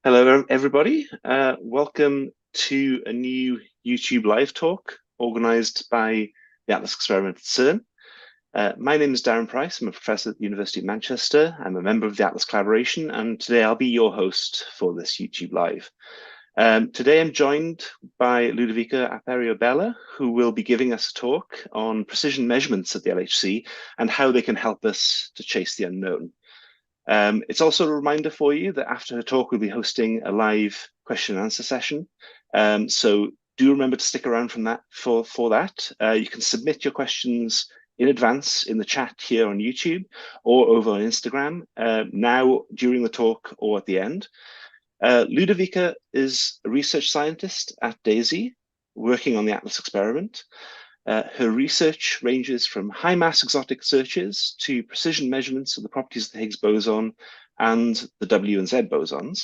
Hello, everybody. Welcome to a new YouTube live talk organized by the Atlas Experiment at CERN. My name is Darren Price. I'm a professor at the University of Manchester. I'm a member of the Atlas Collaboration, and today I'll be your host for this YouTube live. Today I'm joined by Ludovica Aperio Bella, who will be giving us a talk on precision measurements at the LHC and how they can help us to chase the unknown. It's also a reminder for you that after her talk, we'll be hosting a live question and answer session. So do remember to stick around for that. You can submit your questions in advance in the chat here on YouTube or over on Instagram now during the talk or at the end. Ludovica is a research scientist at DESY, working on the Atlas Experiment. Her research ranges from high mass exotic searches to precision measurements of the properties of the Higgs boson and the W and Z bosons.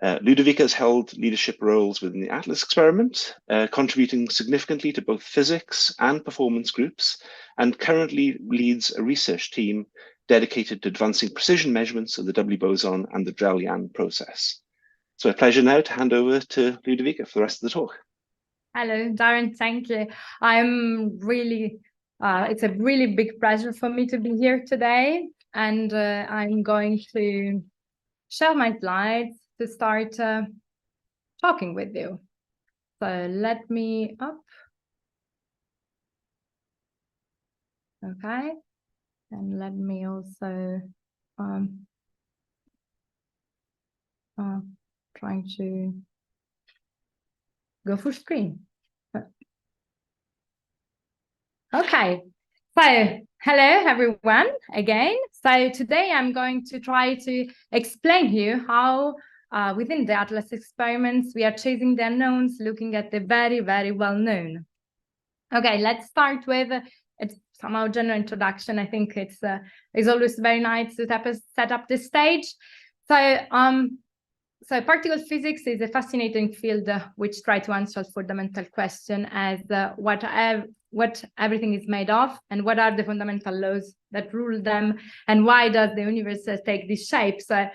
Ludovica has held leadership roles within the Atlas Experiment, contributing significantly to both physics and performance groups, and currently leads a research team dedicated to advancing precision measurements of the W-boson and the Drell-Yan process. So a pleasure now to hand over to Ludovica for the rest of the talk. Hello, Darren, thank you. I'm really, it's a really big pleasure for me to be here today. And I'm going to share my slides to start talking with you. So let me up. Okay. And let me also trying to go full screen. Okay, so hello everyone again. So today I'm going to try to explain you how within the Atlas experiments we are chasing the unknowns, looking at the very, very well known. Okay, let's start with it's somehow general introduction. I think it's always very nice to set up the stage. So particle physics is a fascinating field which tries to answer fundamental question as what everything is made of and what are the fundamental laws that rule them and why does the universe take this shape. So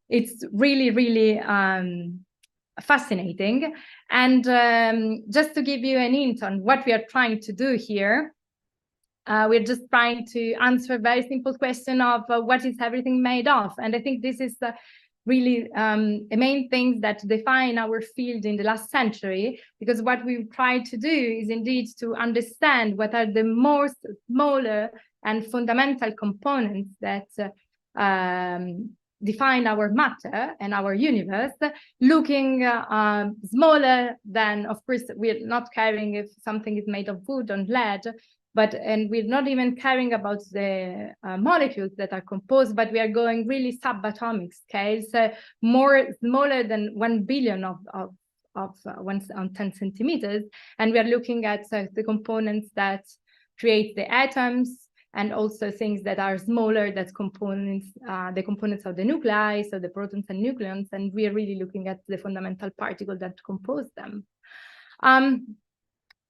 it's really, really fascinating. And just to give you an hint on what we are trying to do here, we're just trying to answer a very simple question of what is everything made of. And I think this is really the main things that define our field in the last century, because what we try to do is indeed to understand what are the most smaller and fundamental components that define our matter and our universe, looking smaller than, of course, we're not caring if something is made of wood or lead, and we're not even caring about the molecules that are composed, but we are going really subatomic scale, so smaller than 1 billion of 10 centimeters. And we are looking at the components that create the atoms and also things that are smaller, that's components, the components of the nuclei, so the protons and nucleons, and we are really looking at the fundamental particles that compose them.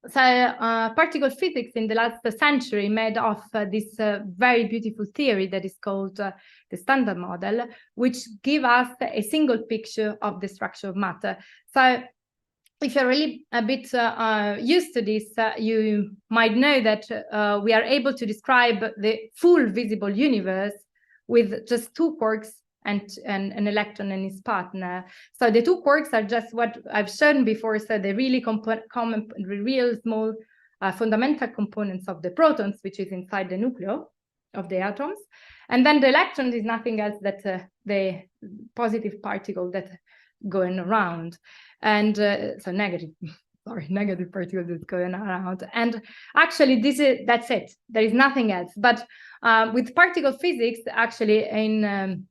So particle physics in the last century made of this very beautiful theory that is called the Standard Model, which give us a single picture of the structure of matter. So if you're really a bit used to this, you might know that we are able to describe the full visible universe with just two quarks and an electron and its partner. So the two quarks are just what I've shown before, so the really real small fundamental components of the protons, which is inside the nucleus of the atoms. And then the electron is nothing else but the positive particle that going around. And so negative particle that's going around. And actually that's it. There is nothing else. But with particle physics, actually in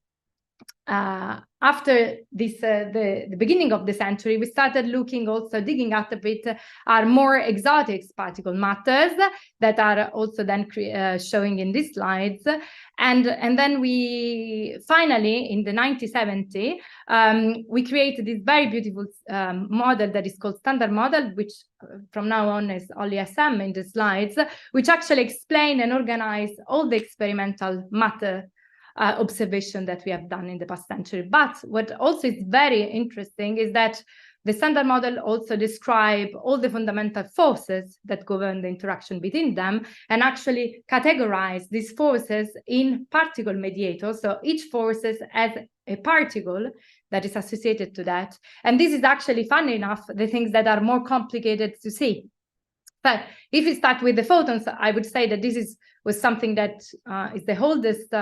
after this, the beginning of the century, we started looking also, digging out a bit, are more exotic particle matters that are also then showing in these slides. And then we finally, in the 1970s, we created this very beautiful model that is called Standard Model, which from now on is only SM in the slides, which actually explain and organize all the experimental matter observation that we have done in the past century. But what also is very interesting is that the standard model also describes all the fundamental forces that govern the interaction between them and actually categorize these forces in particle mediators. So each force has a particle that is associated to that. And this is actually, funny enough, the things that are more complicated to see. But if we start with the photons, I would say that this was something that is the oldest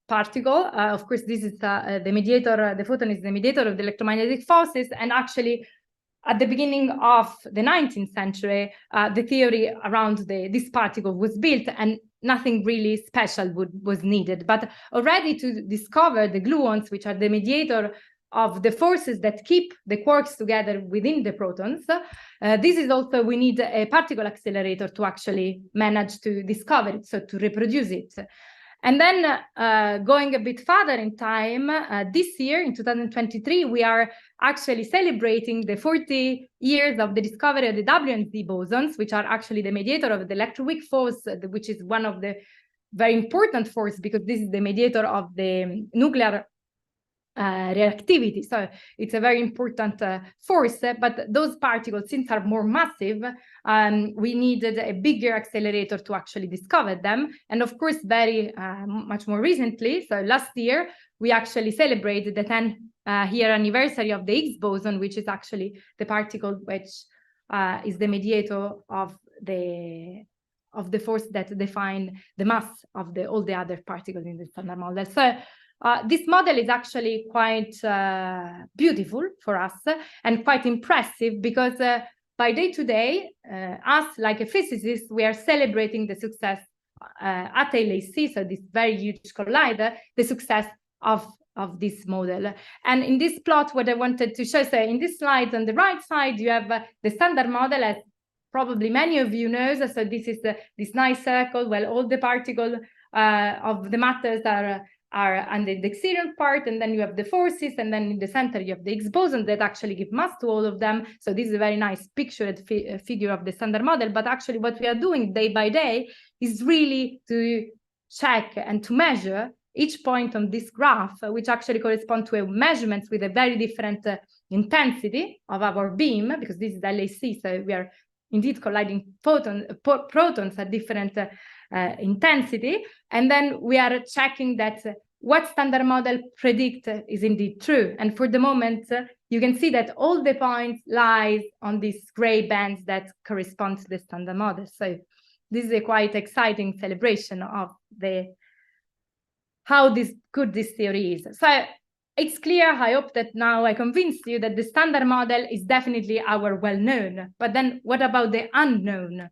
particle. Of course, this is the mediator, the photon is the mediator of the electromagnetic forces. And actually, at the beginning of the 19th century, the theory around this particle was built and nothing really special was needed. But already to discover the gluons, which are the mediator of the forces that keep the quarks together within the protons, this is also, we need a particle accelerator to actually manage to discover it, so to reproduce it. And then going a bit further in time, this year, in 2023, we are actually celebrating the 40 years of the discovery of the W and Z bosons, which are actually the mediator of the electroweak force, which is one of the very important forces because this is the mediator of the nuclear reactivity. So it's a very important force, but those particles, since are more massive, we needed a bigger accelerator to actually discover them. And of course, very much more recently, so last year, we actually celebrated the 10-year anniversary of the Higgs boson, which is actually the particle which is the mediator of the force that define the mass of all the other particles in the standard model. So this model is actually quite beautiful for us and quite impressive because by day to day, us like a physicist, we are celebrating the success at LHC, so this very huge collider, the success of this model. And in this plot, what I wanted to show, so in this slide on the right side, you have the standard model, as probably many of you know. So this is this nice circle where all the particles of the matters are under the exterior part, and then you have the forces, and then in the center you have the Higgs boson that actually give mass to all of them. So this is a very nice pictured figure of the standard model, but actually what we are doing day by day is really to check and to measure each point on this graph, which actually correspond to measurements with a very different intensity of our beam, because this is LHC, so we are indeed colliding protons at different intensity, and then we are checking that what standard model predict is indeed true. And for the moment, you can see that all the points lies on these gray bands that correspond to the standard model. So this is a quite exciting celebration of how good this theory is. So it's clear, I hope that now I convinced you that the standard model is definitely our well-known, but then what about the unknown?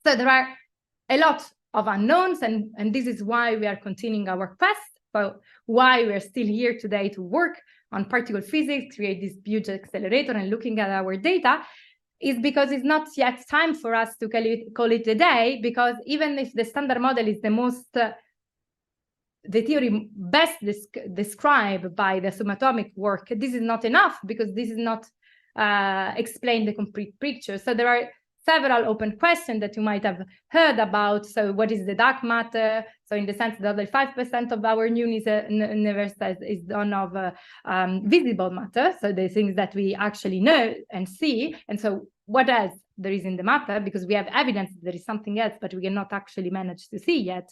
So there are a lot of unknowns, and this is why we are continuing our quest, so why we are still here today to work on particle physics, create this huge accelerator and looking at our data, is because it's not yet time for us to call it a day, because even if the standard model is the theory best described by the subatomic work, this is not enough, because this is not explain the complete picture. So there are several open questions that you might have heard about. So what is the dark matter? So in the sense that only 5% of our universe is done of visible matter, so the things that we actually know and see. And so what else there is in the matter? Because we have evidence that there is something else, but we cannot actually manage to see yet.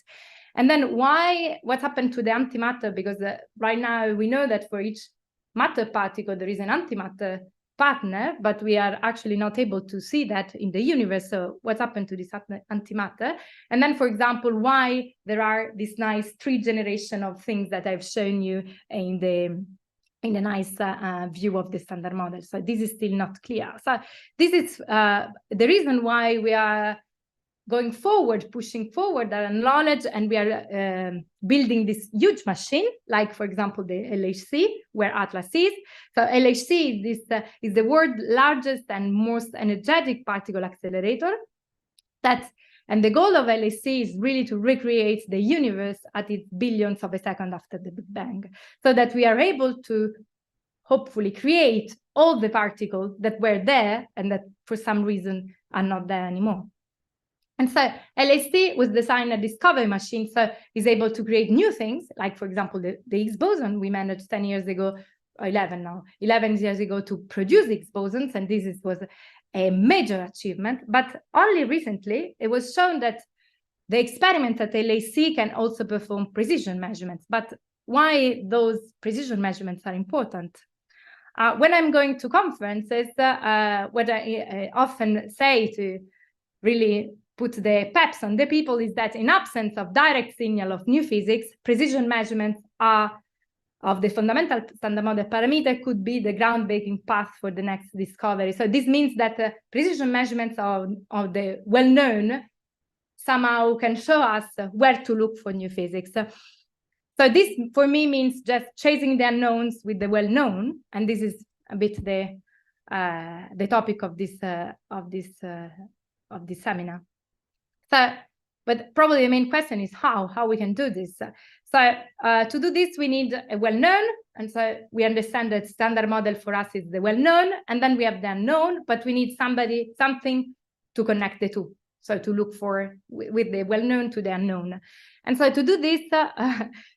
And then what happened to the antimatter? Because right now we know that for each matter particle, there is an antimatter partner, but we are actually not able to see that in the universe. So what happened to this antimatter? And then, for example, why there are this nice 3 generation of things that I've shown you in the nice view of the standard model. So this is still not clear. So this is the reason why we are going forward, pushing forward our knowledge, and we are building this huge machine, like, for example, the LHC, where Atlas is. So LHC is the world's largest and most energetic particle accelerator. And the goal of LHC is really to recreate the universe at its billions of a second after the Big Bang, so that we are able to hopefully create all the particles that were there and that for some reason are not there anymore. And so LHC was designed a discovery machine, so is able to create new things, like, for example, the Higgs boson. We managed 10 years ago, 11 now, 11 years ago to produce Higgs bosons, and this was a major achievement. But only recently, it was shown that the experiments at LHC can also perform precision measurements. But why those precision measurements are important? When I'm going to conferences, what I often say to really put the peps on the people is that in absence of direct signal of new physics, precision measurements of the fundamental standard model parameter could be the groundbreaking path for the next discovery. So this means that precision measurements of the well-known somehow can show us where to look for new physics. So this, for me, means just chasing the unknowns with the well-known, and this is a bit the topic of this seminar. So, but probably the main question is how we can do this. So to do this, we need a well-known, and so we understand that standard model for us is the well-known, and then we have the unknown, but we need something to connect the two. So to look for with the well-known to the unknown. And so to do this,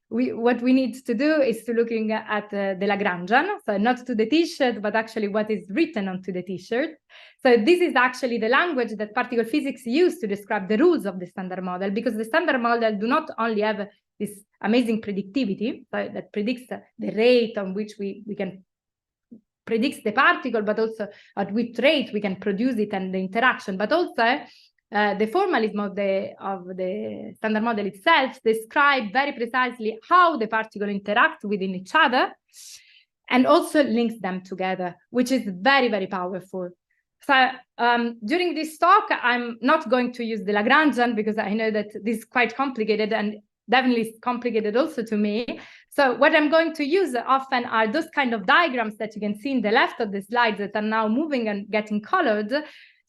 what we need to do is to looking at the Lagrangian, so not to the T-shirt, but actually what is written onto the T-shirt. So this is actually the language that particle physics use to describe the rules of the standard model, because the standard model do not only have this amazing predictivity, so that predicts the rate on which we can predict the particle, but also at which rate we can produce it and the interaction, but also the formalism of the standard model itself describe very precisely how the particles interact within each other and also links them together, which is very, very powerful. So during this talk, I'm not going to use the Lagrangian because I know that this is quite complicated and definitely complicated also to me. So what I'm going to use often are those kind of diagrams that you can see in the left of the slides that are now moving and getting colored.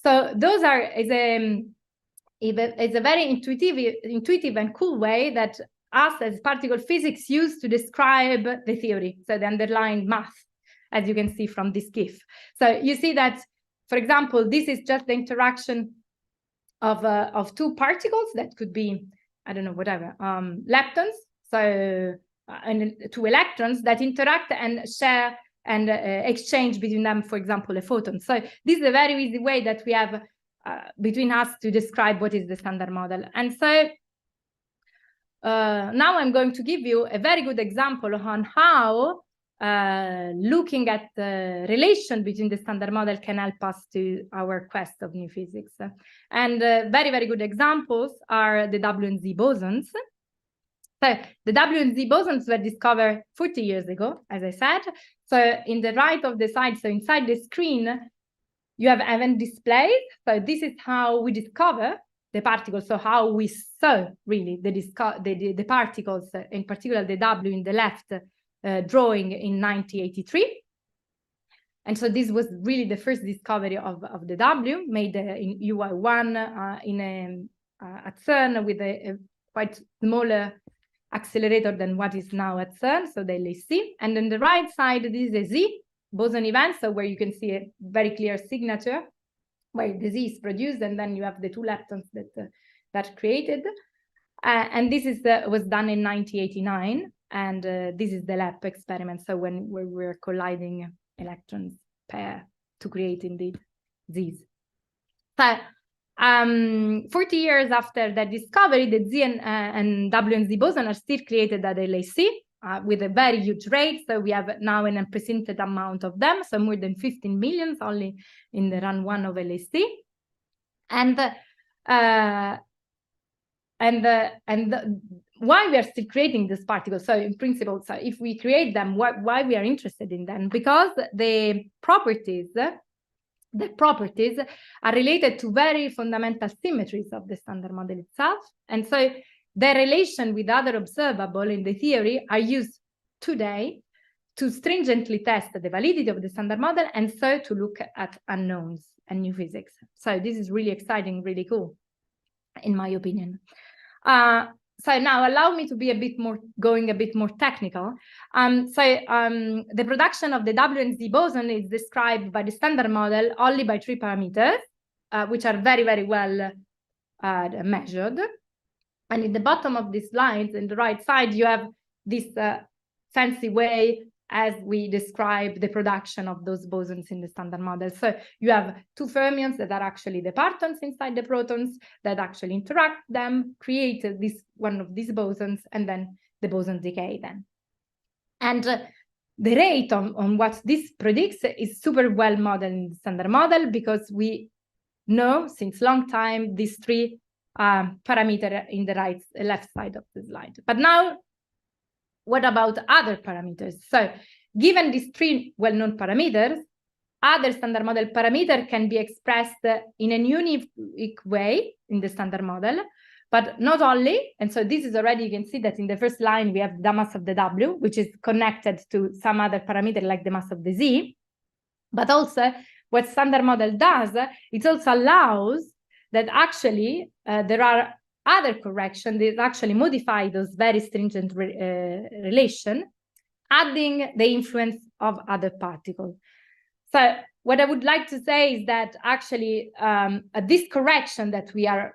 So those are is a very intuitive and cool way that us as particle physics use to describe the theory, so the underlying math, as you can see from this GIF. So you see that, for example, this is just the interaction of two particles that could be, I don't know, whatever, leptons, so and two electrons that interact and share and exchange between them, for example, a photon. So this is a very easy way that we have between us to describe what is the standard model. And so now I'm going to give you a very good example on how looking at the relation between the standard model can help us to our quest of new physics. And very, very good examples are the W and Z bosons. So the W and Z bosons were discovered 40 years ago, as I said. So in the right of the side, so inside the screen, you have event displays. So this is how we discover the particles, so how we saw really the particles, in particular the W in the left, drawing in 1983. And so this was really the first discovery of the W made in UI1 at CERN with a quite smaller accelerator than what is now at CERN, so the LHC. And on the right side, this is a Z boson event, so where you can see a very clear signature where the Z is produced, and then you have the two leptons that created. And this is was done in 1989, and this is the lab experiment, so when we're colliding electrons pair to create indeed Z's. So 40 years after that discovery, the Z and W and Z boson are still created at LHC with a very huge rate. So we have now an unprecedented amount of them, so more than 15 million only in the run one of LHC. And why we are still creating these particles? So in principle, so if we create them, why we are interested in them? Because the properties are related to very fundamental symmetries of the standard model itself. And so the relation with other observable in the theory are used today to stringently test the validity of the standard model, and so to look at unknowns and new physics. So this is really exciting, really cool, in my opinion. So now allow me to be going a bit more technical. The production of the W and Z boson is described by the standard model only by 3 parameters, which are very, very well measured. And in the bottom of these lines, in the right side, you have this fancy way as we describe the production of those bosons in the standard model. So you have two fermions that are actually the partons inside the protons that actually interact them, create this one of these bosons, and then the boson decay then. And the rate on what this predicts is super well modeled in the standard model, because we know since long time these three parameters in the left side of the slide. But now, what about other parameters? So given these three well-known parameters, other standard model parameters can be expressed in a unique way in the standard model, but not only. And so this is already, you can see that in the first line, we have the mass of the W, which is connected to some other parameter like the mass of the Z. But also what standard model does, it also allows that actually there are other corrections that actually modify those very stringent relation, adding the influence of other particles. So what I would like to say is that actually this correction that we are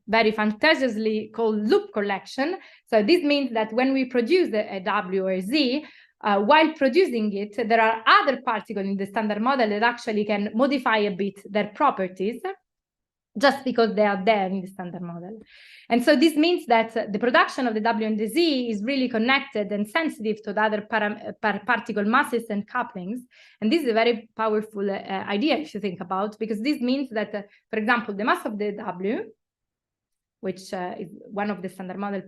very fantastically called loop correction. So this means that when we produce a W or Z, while producing it, there are other particles in the standard model that actually can modify a bit their properties, just because they are there in the standard model. And so this means that the production of the W and the Z is really connected and sensitive to the other particle masses and couplings. And this is a very powerful idea if you think about, because this means that, for example, the mass of the W, which is one of the standard model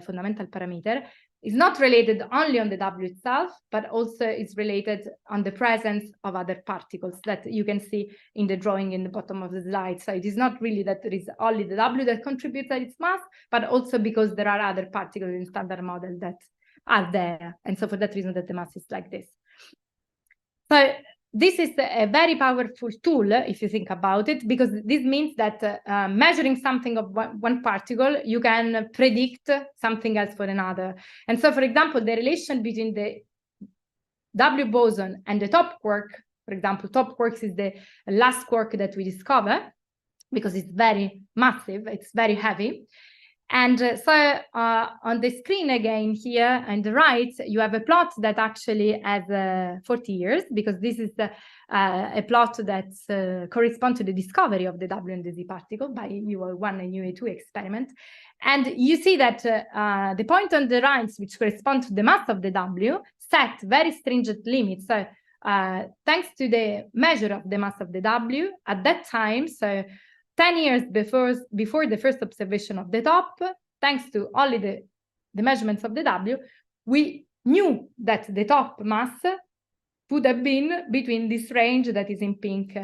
fundamental parameter, is not related only on the W itself, but also is related on the presence of other particles that you can see in the drawing in the bottom of the slide. So it is not really that there is only the W that contributes to its mass, but also because there are other particles in standard model that are there. And so for that reason that the mass is like this. So this is a very powerful tool, if you think about it, because this means that measuring something of one particle, you can predict something else for another. And so, for example, the relation between the W-boson and the top quark, for example, top quark is the last quark that we discover, because it's very massive, it's very heavy. And so on the screen again here on the right, you have a plot that actually has 40 years, because this is a plot that corresponds to the discovery of the W and the Z particle by UA1 and UA2 experiment. And you see that the point on the right, which corresponds to the mass of the W, set very stringent limits. So thanks to the measure of the mass of the W at that time, so 10 years before the first observation of the top, thanks to only the measurements of the W, we knew that the top mass would have been between this range that is in pink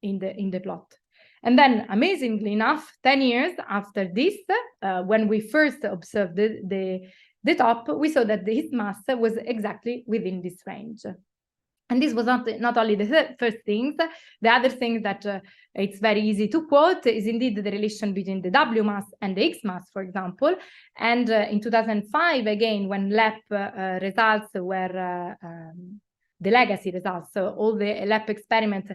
in the plot. And then, amazingly enough, 10 years after this, when we first observed the top, we saw that his mass was exactly within this range. And this was not only the first things. The other thing that it's very easy to quote is indeed the relation between the W mass and the Higgs mass, for example. And in 2005, again, when LEP results were the legacy results, so all the LEP experiments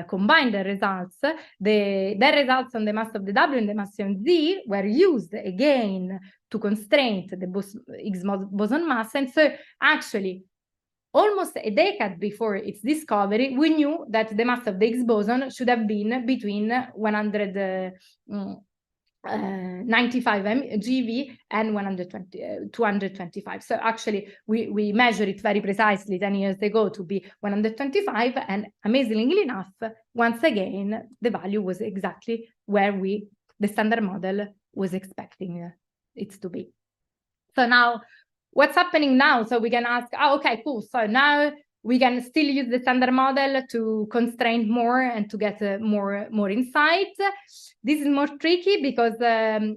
combined the results, their results on the mass of the W and the mass of Z were used again to constrain the Higgs boson mass. And so actually, almost a decade before its discovery, we knew that the mass of the Higgs boson should have been between 195 GeV and 225. So actually, we measured it very precisely 10 years ago to be 125, and amazingly enough, once again, the value was exactly where the standard model was expecting it to be. So now, what's happening now? So we can ask, oh, okay, cool. So now we can still use the standard model to constrain more and to get more insight. This is more tricky because the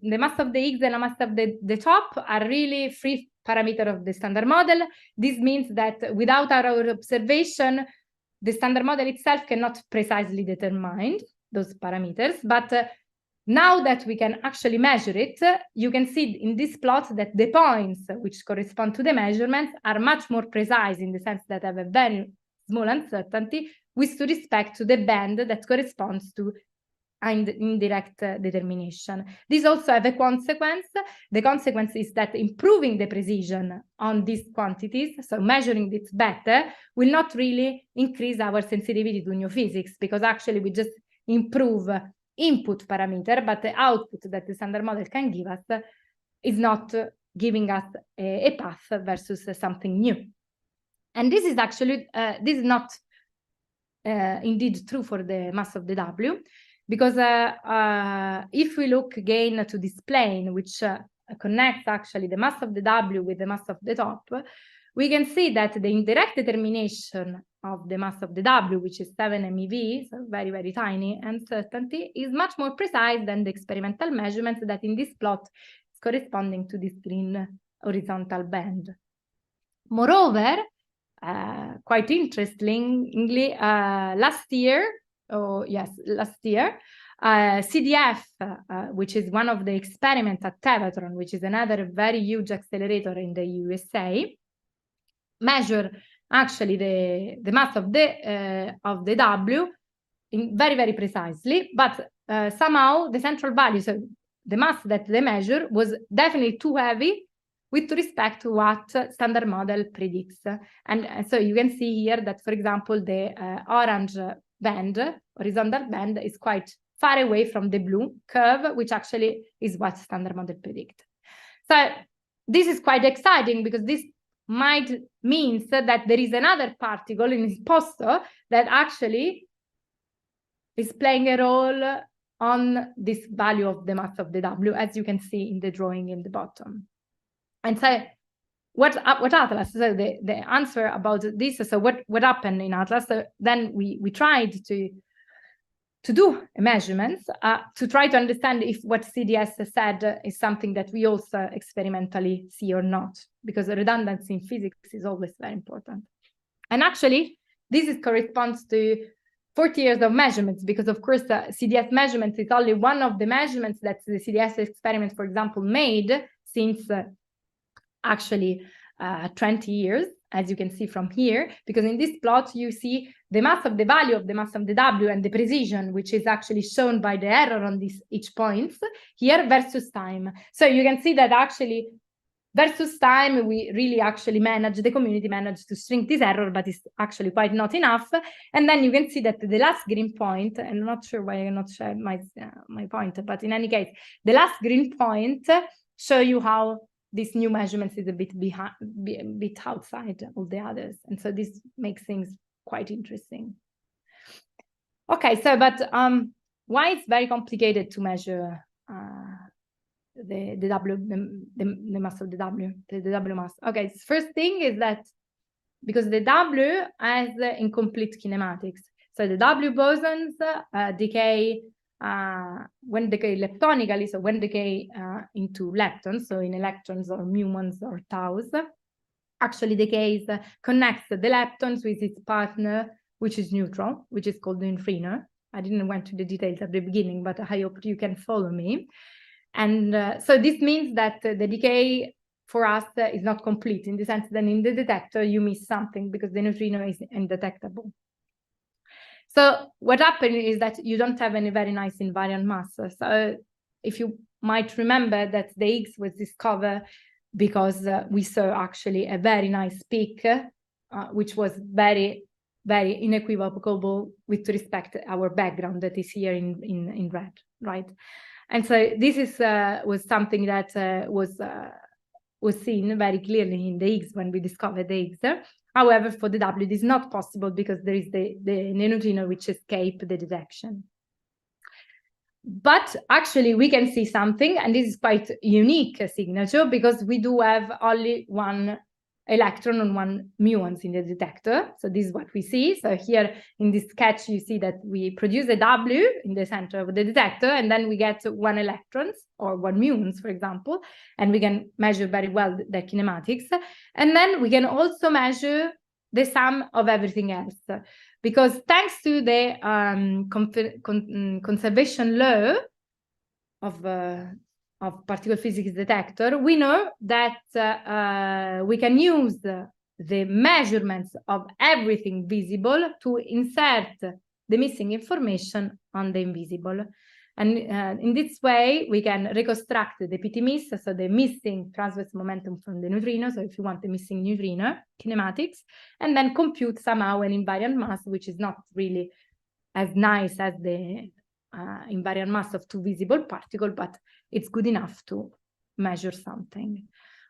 mass of the Higgs and the mass of the top are really free parameter of the standard model. This means that without our observation, the standard model itself cannot precisely determine those parameters. But now that we can actually measure it, you can see in this plot that the points which correspond to the measurements are much more precise in the sense that have a very small uncertainty with respect to the band that corresponds to and indirect determination. This also have a consequence. The consequence is that improving the precision on these quantities, so measuring it better, will not really increase our sensitivity to new physics, because actually we just improve input parameter, but the output that the standard model can give us is not giving us a path versus something new. And this is actually, this is not indeed true for the mass of the W, because if we look again to this plane, which connects actually the mass of the W with the mass of the top, we can see that the indirect determination of the mass of the W, which is 7 MeV, so very, very tiny uncertainty, is much more precise than the experimental measurements that in this plot is corresponding to this green horizontal band. Moreover, quite interestingly, last year, CDF, which is one of the experiments at Tevatron, which is another very huge accelerator in the USA, measure actually the mass of the W in very, very precisely, but somehow the central value, so the mass that they measure, was definitely too heavy with respect to what standard model predicts. And so you can see here that, for example, the orange band, horizontal band, is quite far away from the blue curve, which actually is what standard model predict. So this is quite exciting, because this might mean that there is another particle in this poster that actually is playing a role on this value of the mass of the W, as you can see in the drawing in the bottom. And so what Atlas, so the answer about this, so what happened in Atlas, so then we tried to do measurements to try to understand if what CDS said is something that we also experimentally see or not, because redundancy in physics is always very important. And actually, this corresponds to 40 years of measurements, because of course CDS measurements is only one of the measurements that the CDS experiment, for example, made since actually 20 years, as you can see from here, because in this plot you see the mass of the value of the mass of the W and the precision, which is actually shown by the error on this each points here versus time. So you can see that actually versus time, we really actually the community managed to shrink this error, but it's actually quite not enough. And then you can see that the last green point, and I'm not sure why I'm not sharing my point, but in any case, the last green point show you how this new measurements is a bit outside all the others. And so this makes things quite interesting. Okay, so but why it's very complicated to measure the mass of the W, the W mass. Okay, first thing is that because the W has incomplete kinematics. So the W bosons decay when decay leptonically, so when decay into leptons, so in electrons or muons or taus, actually decays, connects the leptons with its partner, which is neutral, which is called the neutrino. I didn't went to the details at the beginning, but I hope you can follow me. And so this means that the decay for us is not complete, in the sense that in the detector you miss something because the neutrino is undetectable. So what happened is that you don't have any very nice invariant mass. So if you might remember that the Higgs was discovered because we saw actually a very nice peak, which was very, very inequivocal with respect to our background that is here in red, right? And so this is was something that was seen very clearly in the Higgs when we discovered the Higgs. However, for the W, it is not possible because there is the neutrino which escape the detection. But actually, we can see something, and this is quite unique signature because we do have only one electron and one muons in the detector. So this is what we see. So here in this sketch, you see that we produce a W in the center of the detector, and then we get one electrons or one muons, for example, and we can measure very well the kinematics. And then we can also measure the sum of everything else, because thanks to the conservation law of particle physics detector, we know that we can use the measurements of everything visible to insert the missing information on the invisible. And in this way, we can reconstruct the PT miss, so the missing transverse momentum from the neutrino, so if you want the missing neutrino kinematics, and then compute somehow an invariant mass, which is not really as nice as the invariant mass of two visible particles, but it's good enough to measure something.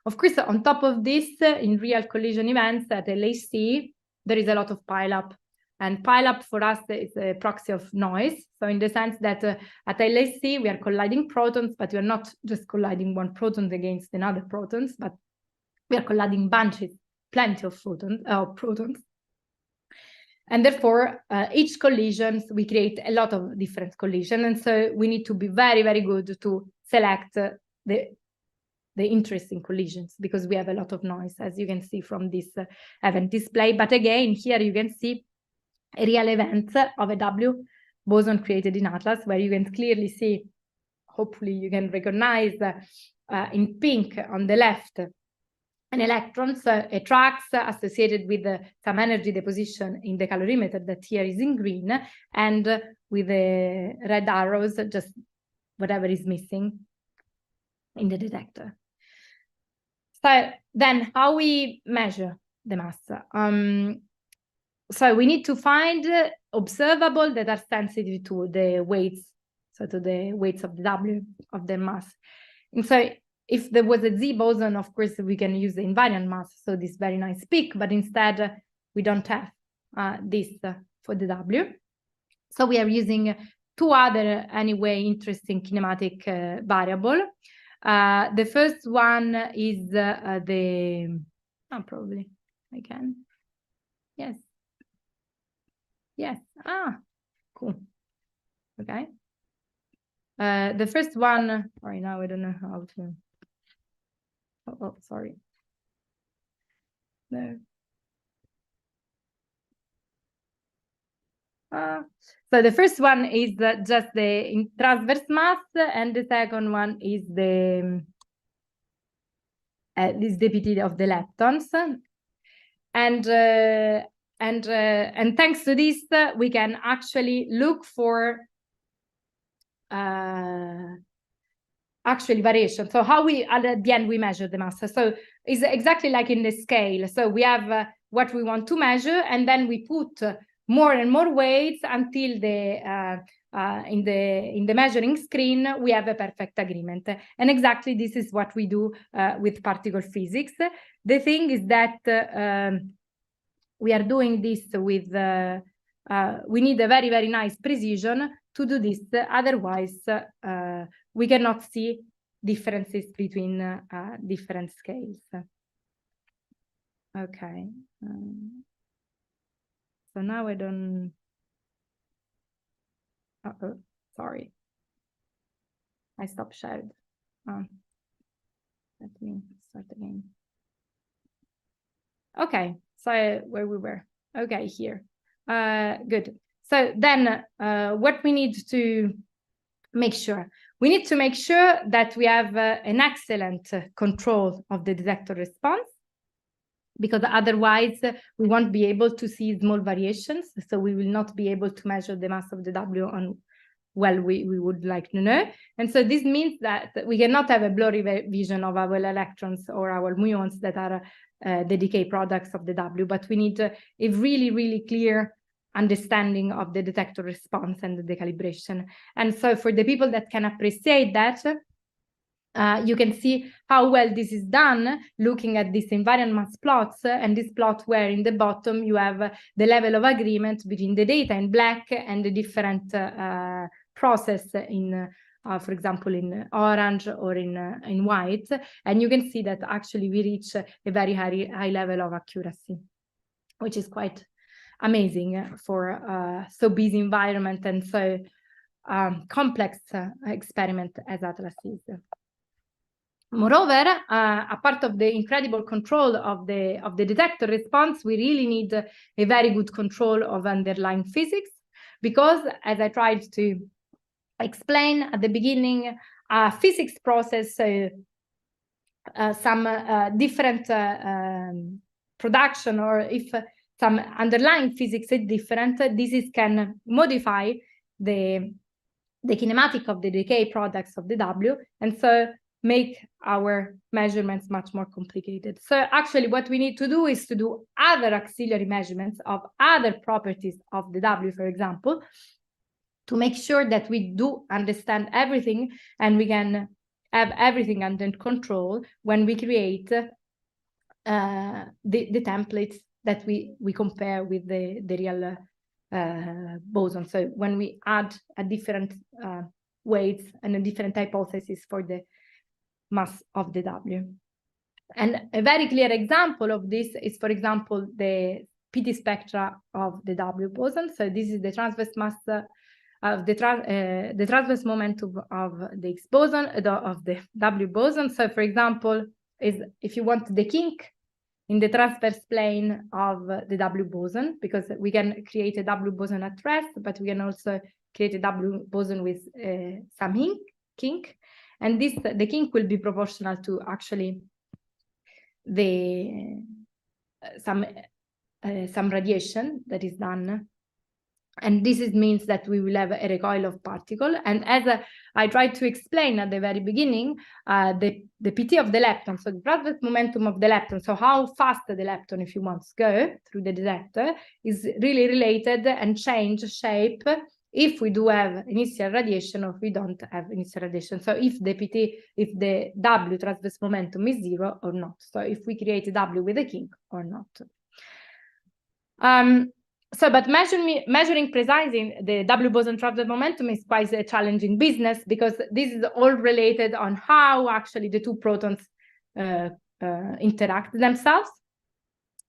Of course, on top of this, in real collision events at LHC, there is a lot of pileup. And pileup for us is a proxy of noise. So in the sense that at LHC, we are colliding protons, but we are not just colliding one proton against another protons, but we are colliding bunches, plenty of protons. And therefore, each collision, we create a lot of different collisions. And so we need to be very, very good to select the interesting collisions, because we have a lot of noise, as you can see from this event display. But again, here you can see a real event of a W boson created in Atlas, where you can clearly see, hopefully you can recognize in pink on the left, an electron, a trax associated with some energy deposition in the calorimeter that here is in green, and with the red arrows, just whatever is missing in the detector. So then how we measure the mass? So we need to find observable that are sensitive to the weights, so to the weights of the W of the mass. And so if there was a Z boson, of course, we can use the invariant mass, so this very nice peak, but instead we don't have this for the W. So we are using two other, anyway, interesting kinematic variable. The first one is probably I can, yes. Yes. Cool. Okay. The first one, right now I don't know how to. Oh, sorry. No. So the first one is just the transverse mass, and the second one is the this dpt of the leptons, and thanks to this, we can actually look for actually variation. So how we, at the end, we measure the mass. So it's exactly like in the scale. So we have what we want to measure, and then we put more and more weights until the in the measuring screen, we have a perfect agreement. And exactly this is what we do with particle physics. The thing is that we are doing this with, we need a very, very nice precision to do this. Otherwise, we cannot see differences between different scales. Okay. So now I don't, sorry. I stopped shared. Let me start again. Okay, so where we were. Okay, here. Good. So then what we need to make sure? We need to make sure that we have an excellent control of the detector response, because otherwise we won't be able to see small variations. So we will not be able to measure the mass of the W on, well, we would like to know. And so this means that we cannot have a blurry vision of our electrons or our muons that are the decay products of the W, but we need a really, really clear understanding of the detector response and the calibration. And so for the people that can appreciate that, you can see how well this is done looking at these invariant mass plots, and this plot where in the bottom you have the level of agreement between the data in black and the different process in, for example, in orange or in white. And you can see that actually we reach a very high level of accuracy, which is quite amazing for so busy environment and so complex experiment as Atlas is. Moreover, a part of the incredible control of the detector response, we really need a very good control of underlying physics, because as I tried to explain at the beginning, physics process some different production, or if some underlying physics is different, this can modify the the kinematic of the decay products of the W, and so make our measurements much more complicated. So actually what we need to do is to do other auxiliary measurements of other properties of the W, for example, to make sure that we do understand everything and we can have everything under control when we create the templates that we compare with the real boson. So when we add a different weights and a different hypothesis for the mass of the W. And a very clear example of this is, for example, the PT spectra of the W boson. So this is the transverse mass of the transverse momentum of the Higgs boson, of the W boson. So for example, is if you want the kink in the transverse plane of the W boson, because we can create a W boson at rest, but we can also create a W boson with some kink. And the kink will be proportional to actually the some radiation that is done. And this means that we will have a recoil of particle. And as I tried to explain at the very beginning, the PT of the lepton, so the transverse momentum of the lepton, so how fast the lepton, if you want, to go through the detector, is really related and change shape if we do have initial radiation or if we don't have initial radiation. So if the W transverse momentum is 0 or not. So if we create a W with a kink or not. But measuring precisely the W boson transverse momentum is quite a challenging business, because this is all related on how actually the two protons interact themselves.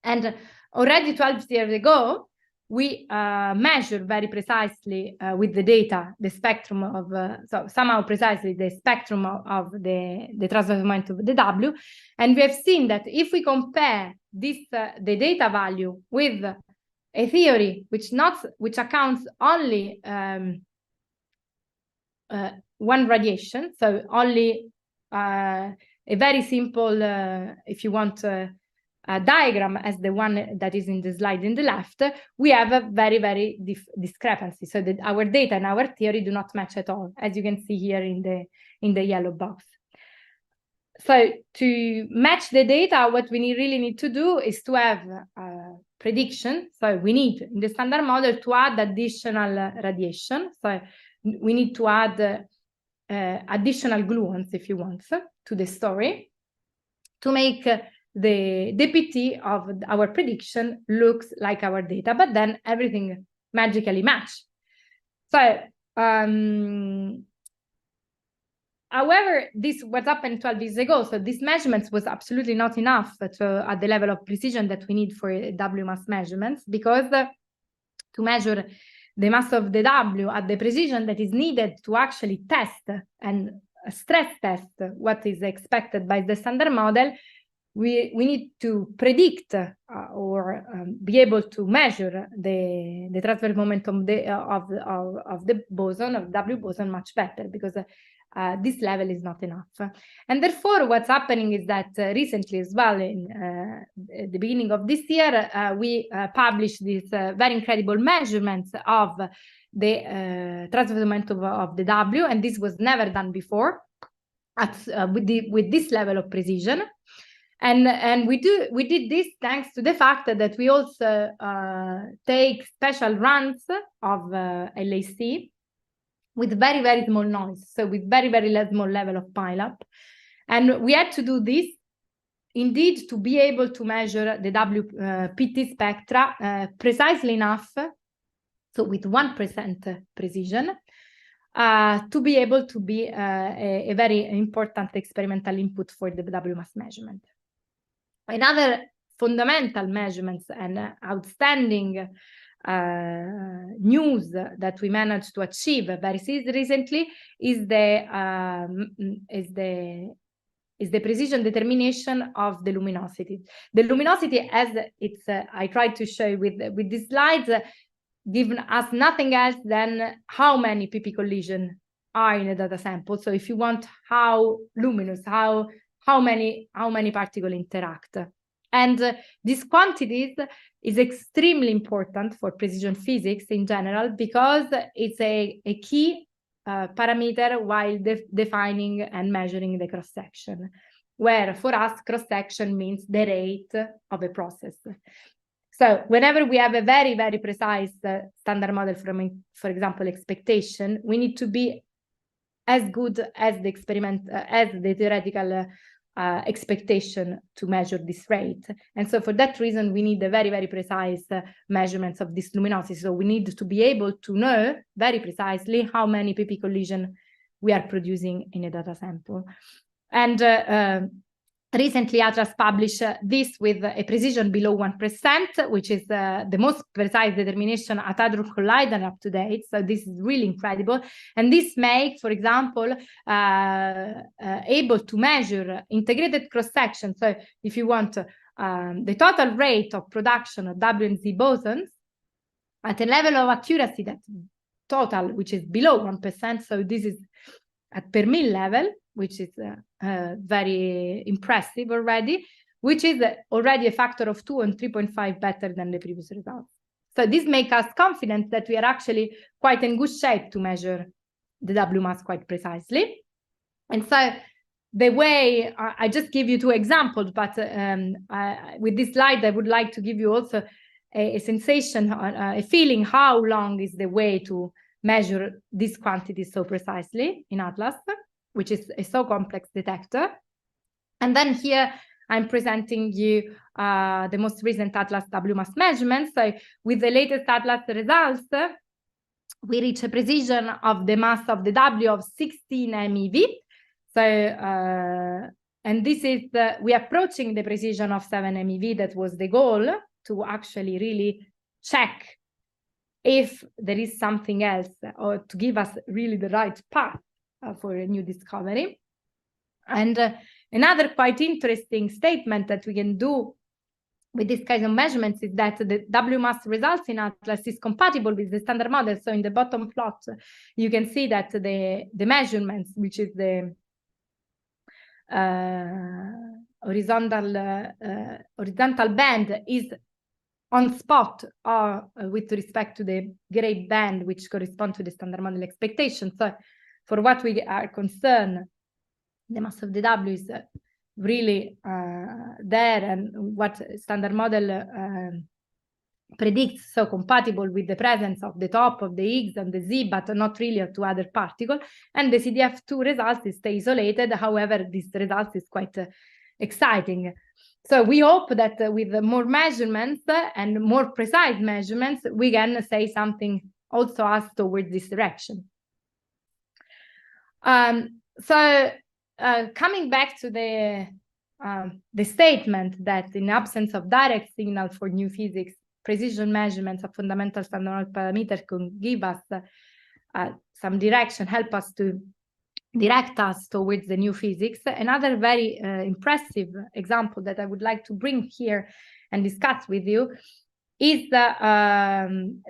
And already 12 years ago, we measured very precisely with the data the spectrum of, so somehow precisely the spectrum of the transverse momentum of the W. And we have seen that if we compare this, the data value with a theory which accounts only one radiation, so only a very simple, if you want, diagram as the one that is in the slide in the left, we have a very discrepancy. So that our data and our theory do not match at all, as you can see here in the yellow box. So to match the data, what we really need to do is to have prediction. So we need in the standard model to add additional radiation. So we need to add additional gluons, if you want, to the story to make the PT of our prediction looks like our data, but then everything magically match. So however, this what happened 12 years ago. So these measurements was absolutely not enough at the level of precision that we need for W mass measurements, because to measure the mass of the W at the precision that is needed to actually test and stress test what is expected by the standard model, we need to predict or be able to measure the transverse momentum of the boson, of W boson, much better, because this level is not enough. And therefore, what's happening is that recently as well, in the beginning of this year, we published these very incredible measurements of the transverse momentum of the W, and this was never done before with this level of precision. And we did this thanks to the fact that we also take special runs of LAC with very small noise, so with very small level of pileup. And we had to do this indeed to be able to measure the PT spectra precisely enough, so with 1% precision, to be able to be a very important experimental input for the W mass measurement. Another fundamental measurements and outstanding news that we managed to achieve very recently is the precision determination of the luminosity. The luminosity, as it's I tried to show with these slides, given us nothing else than how many PP collisions are in a data sample. So if you want how luminous, how many particles interact. And these quantities is extremely important for precision physics in general, because it's a key parameter while defining and measuring the cross-section, where for us cross-section means the rate of a process. So whenever we have a very, very precise standard model from, for example, expectation, we need to be as good as the experiment, as the theoretical expectation to measure this rate. And so for that reason, we need a very, very precise measurements of this luminosity. So we need to be able to know very precisely how many PP collision we are producing in a data sample. And recently, Atlas published this with a precision below 1%, which is the most precise determination at Hadron Collider up to date. So this is really incredible. And this makes, for example, able to measure integrated cross-section. So if you want the total rate of production of W and Z bosons at a level of accuracy that total, which is below 1%. So this is at per mil level, which is very impressive already, which is already a factor of 2 and 3.5 better than the previous results. So this makes us confident that we are actually quite in good shape to measure the W mass quite precisely. And so the way, I just give you 2 examples, but with this slide, I would like to give you also a sensation, a feeling how long is the way to measure these quantities so precisely in Atlas, which is a so complex detector. And then here I'm presenting you the most recent Atlas W mass measurements. So with the latest Atlas results, we reach a precision of the mass of the W of 16 MeV. So, and this is, we're approaching the precision of 7 MeV. That was the goal, to actually really check if there is something else, or to give us really the right path for a new discovery. And another quite interesting statement that we can do with this kind of measurements is that the W mass results in Atlas is compatible with the standard model. So in the bottom plot, you can see that the measurements, which is the horizontal band, is on spot with respect to the gray band, which correspond to the standard model expectation. So for what we are concerned, the mass of the W is really there, and what standard model predicts, so compatible with the presence of the top of the Higgs and the Z, but not really to other particles. And the CDF2 results stay isolated. However, this result is quite exciting. So we hope that with more measurements and more precise measurements, we can say something also us towards this direction. So coming back to the statement that in absence of direct signal for new physics, precision measurements of fundamental standard model parameters can give us some direction, help us to direct us towards the new physics. Another very impressive example that I would like to bring here and discuss with you is the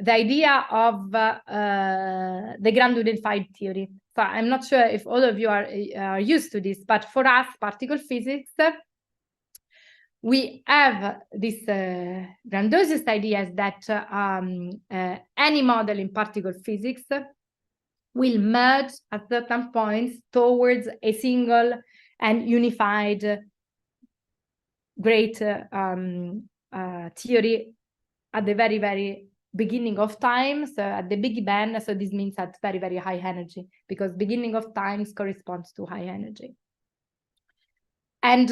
idea of the grand unified theory. So I'm not sure if all of you are used to this, but for us, particle physics, we have this grandiose ideas that any model in particle physics will merge at certain points towards a single and unified great theory at the very, very beginning of time, so at the Big Bang. So this means at very, very high energy, because beginning of times corresponds to high energy. And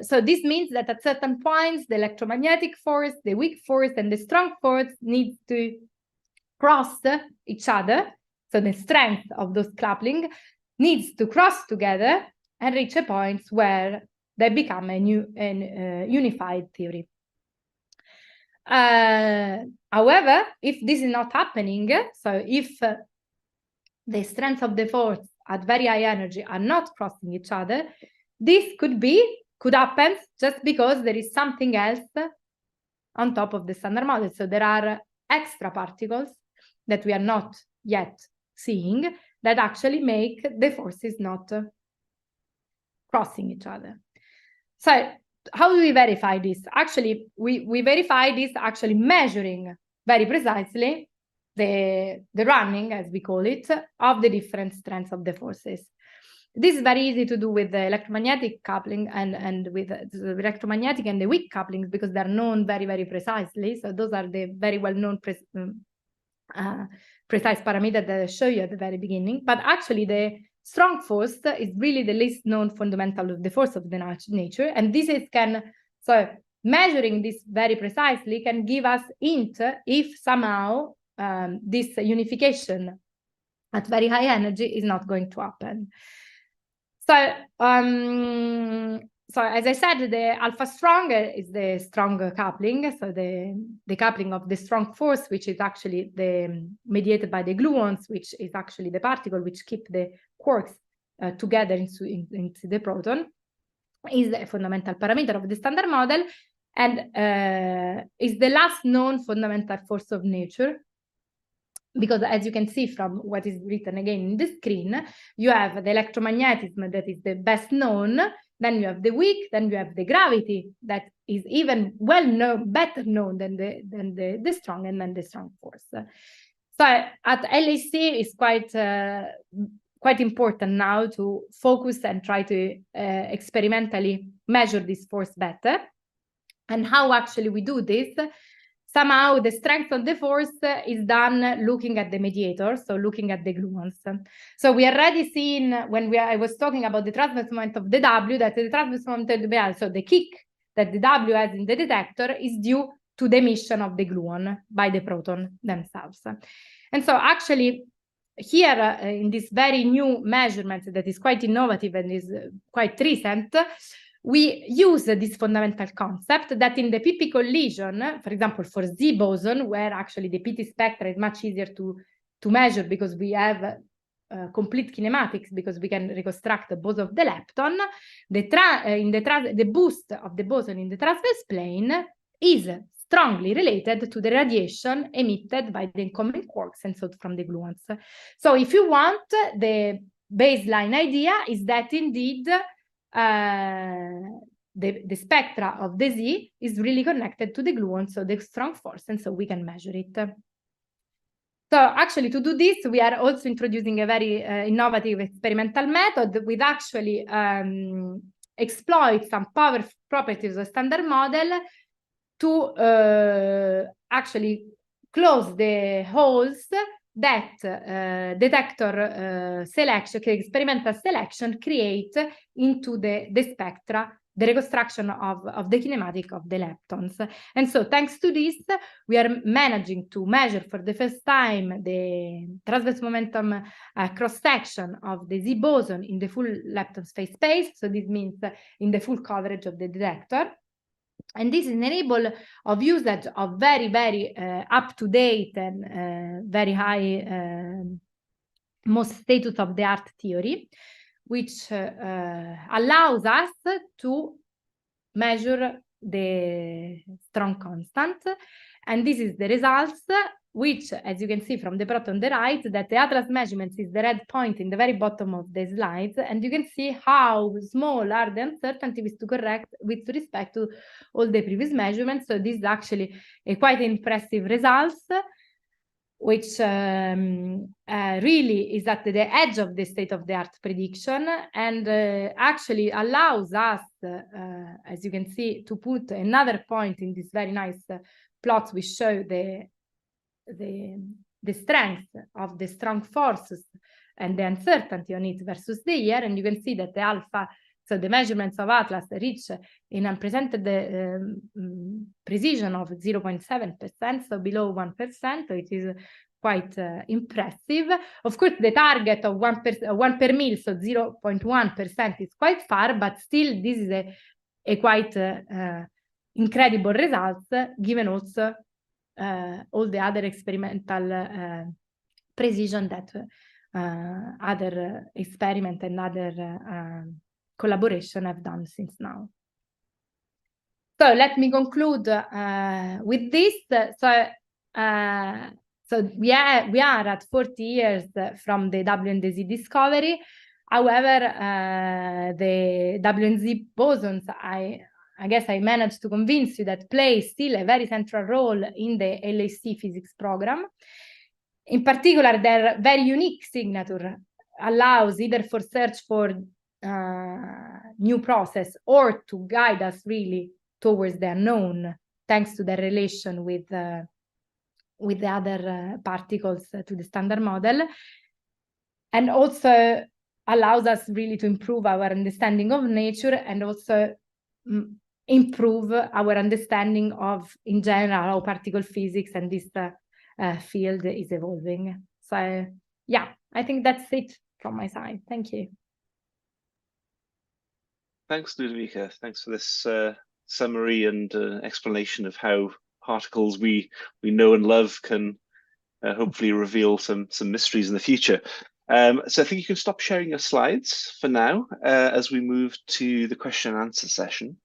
so this means that at certain points, the electromagnetic force, the weak force, and the strong force needs to cross each other. So the strength of those coupling needs to cross together and reach a point where they become a new and unified theory. However, if this is not happening, so if the strength of the force at very high energy are not crossing each other, this could happen just because there is something else on top of the standard model. So there are extra particles that we are not yet seeing that actually make the forces not crossing each other. So how do we verify this? Actually, we verify this actually measuring very precisely the running, as we call it, of the different strengths of the forces. This is very easy to do with the electromagnetic coupling and with the electromagnetic and the weak couplings, because they're known very, very precisely. So those are the very well-known precise parameters that I show you at the very beginning. But actually, the strong force is really the least known fundamental of the force of the nature. And this is so measuring this very precisely can give us hint if somehow this unification at very high energy is not going to happen. So, so as I said, the alpha strong is the strong coupling. So the coupling of the strong force, which is actually mediated by the gluons, which is actually the particle which keep the quarks together into the proton, is a fundamental parameter of the Standard Model, and is the last known fundamental force of nature. Because as you can see from what is written again in the screen, you have the electromagnetism that is the best known, then you have the weak, then you have the gravity that is even better known than the strong, and then the strong force. So at LAC it's quite important now to focus and try to experimentally measure this force better. And how actually we do this? Somehow the strength of the force is done looking at the mediator, so looking at the gluons. So we already seen when I was talking about the transverse moment of the W, that the transverse moment of the W, so the kick that the W has in the detector, is due to the emission of the gluon by the proton themselves. And so actually here in this very new measurement that is quite innovative and is quite recent, we use this fundamental concept that in the PP collision, for example, for Z boson, where actually the PT spectra is much easier to measure because we have complete kinematics, because we can reconstruct the boson of the lepton, the boost of the boson in the transverse plane is strongly related to the radiation emitted by the incoming quarks and so from the gluons. So if you want, the baseline idea is that indeed the spectra of the Z is really connected to the gluon, so the strong force, and so we can measure it. So actually to do this, we are also introducing a very innovative experimental method with actually exploit some power properties of the Standard Model to actually close the holes that detector selection, experimental selection create into the spectra, the reconstruction of the kinematic of the leptons. And so thanks to this, we are managing to measure for the first time the transverse momentum cross-section of the Z boson in the full lepton space. So this means in the full coverage of the detector. And this is an enable of usage of very, very up-to-date and very high, most state-of-the-art theory, which allows us to measure the strong constant. And this is the results, which, as you can see from the plot on the right, that the Atlas measurements is the red point in the very bottom of the slides, and you can see how small are the uncertainty with respect to all the previous measurements. So this is actually a quite impressive results, which really is at the edge of the state-of-the-art prediction, and actually allows us, as you can see, to put another point in this very nice plots which show the strength of the strong forces and the uncertainty on it versus the year. And you can see that the alpha, so the measurements of Atlas reach an unprecedented precision of 0.7%, so below 1%, which is quite impressive. Of course, the target of 1 per mil, so 0.1% is quite far, but still this is a quite incredible results, given also all the other experimental precision that other experiment and other collaboration have done since now. So let me conclude with this. So we are at 40 years from the W and the Z discovery. However, the W and Z bosons, I guess I managed to convince you that play still a very central role in the LAC physics program. In particular, their very unique signature allows either for search for new process or to guide us really towards the unknown, thanks to their relation with the other particles to the standard model, and also allows us really to improve our understanding of nature and also improve our understanding of, in general, how particle physics and this field is evolving. So yeah, I think that's it from my side. Thank you. Thanks, Ludovica. Thanks for this summary and explanation of how particles we know and love can hopefully reveal some mysteries in the future. So I think you can stop sharing your slides for now as we move to the question and answer session.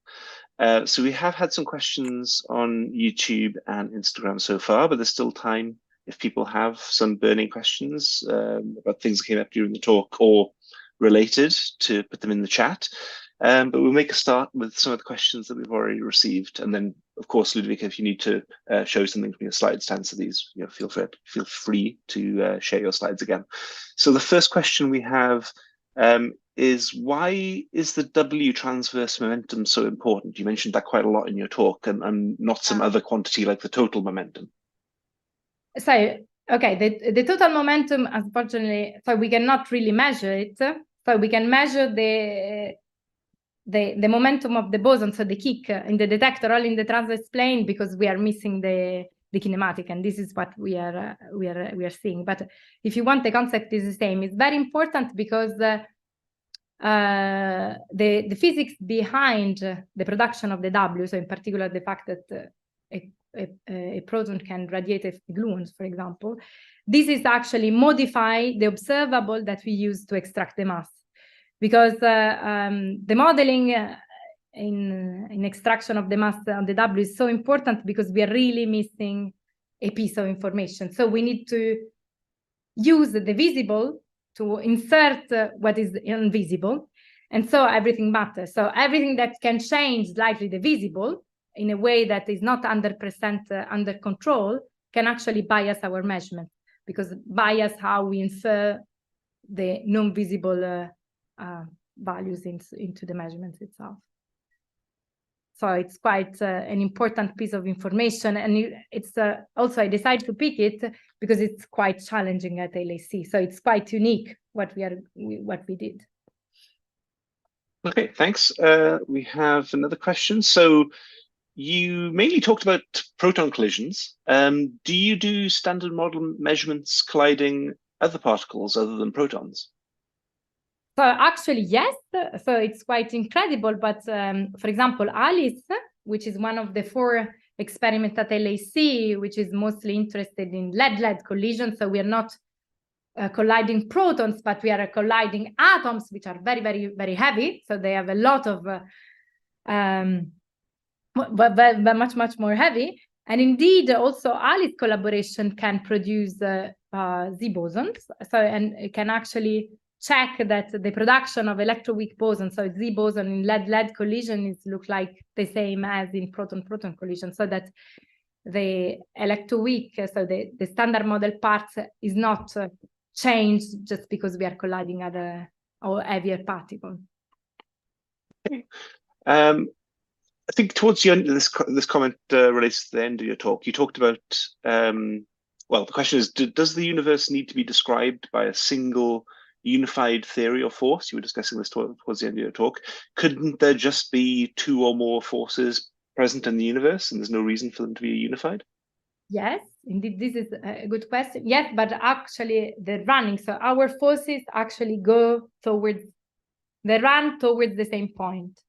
So we have had some questions on YouTube and Instagram so far, but there's still time if people have some burning questions about things that came up during the talk or related to put them in the chat. But we'll make a start with some of the questions that we've already received. And then, of course, Ludovica, if you need to show something from your slides to answer these, feel free to share your slides again. So the first question we have is, why is the W transverse momentum so important? You mentioned that quite a lot in your talk, and not some other quantity like the total momentum. So, okay, the total momentum, unfortunately, so we cannot really measure it. So we can measure the momentum of the boson, so the kick in the detector, all in the transverse plane, because we are missing the kinematic, and this is what we are seeing. But if you want, the concept is the same. It's very important because the physics behind the production of the W, so in particular the fact that a proton can radiate gluons, for example, this is actually modify the observable that we use to extract the mass. Because the modeling in extraction of the mass on the W is so important because we are really missing a piece of information. So we need to use the visible to insert what is invisible. And so everything matters. So everything that can change slightly the visible in a way that is not 100% under control can actually bias our measurement, because bias how we infer the non-visible values into the measurements itself. So it's quite an important piece of information, and it's also I decided to pick it because it's quite challenging at LHC. So it's quite unique what we did. Okay, thanks. We have another question. So you mainly talked about proton collisions. Do you do standard model measurements colliding other particles other than protons? So actually, yes. So it's quite incredible. But for example, ALICE, which is one of the 4 experiments at LHC, which is mostly interested in lead-lead collisions. So we are not colliding protons, but we are colliding atoms, which are very, very, very heavy. So they have a lot of, but much more heavy. And indeed, also ALICE collaboration can produce Z-bosons. So, and it can actually check that the production of electroweak boson, so Z-boson in lead-lead collision, is look like the same as in proton-proton collision, so that the electroweak, so the standard model parts is not changed just because we are colliding other or heavier particles. Okay. I think towards the end of this comment relates to the end of your talk. You talked about, well, the question is, does the universe need to be described by a single unified theory or force? You were discussing this towards the end of your talk. Couldn't there just be 2 or more forces present in the universe, and there's no reason for them to be unified? Yes, indeed, this is a good question. Yes, but actually the running, so our forces actually go towards, they run towards the same point.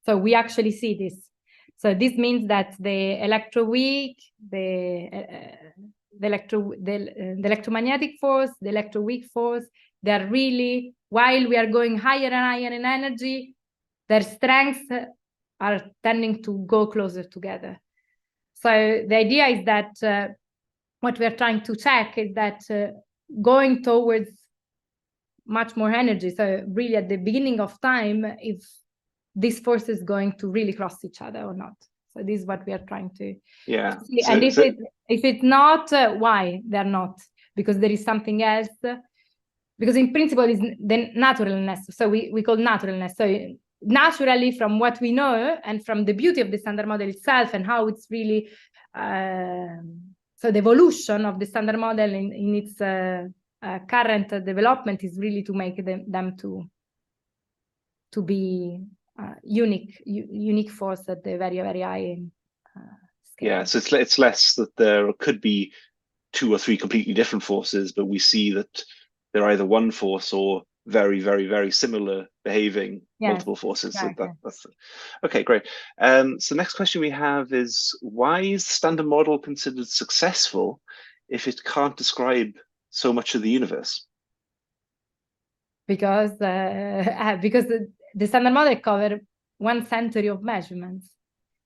So we actually see this. So this means that the electroweak, the electromagnetic force, the electroweak force, they are really, while we are going higher and higher in energy, their strengths are tending to go closer together. So the idea is that what we are trying to check is that going towards much more energy, so really at the beginning of time, if this force is going to really cross each other or not. So this is what we are trying to see. So, and if it's not, why they're not? because there is something else. Because in principle is the naturalness. So we call naturalness. So naturally, from what we know and from the beauty of the standard model itself and how it's really, so the evolution of the standard model in its current development is really to make them to be unique force at the very, very high scale. Yeah, so it's less that there could be 2 or 3 completely different forces, but we see that they're either one force or very, very, very similar behaving multiple forces. So that's okay, great. So next question we have is, why is the standard model considered successful if it can't describe so much of the universe? Because the standard model covers 1 century of measurements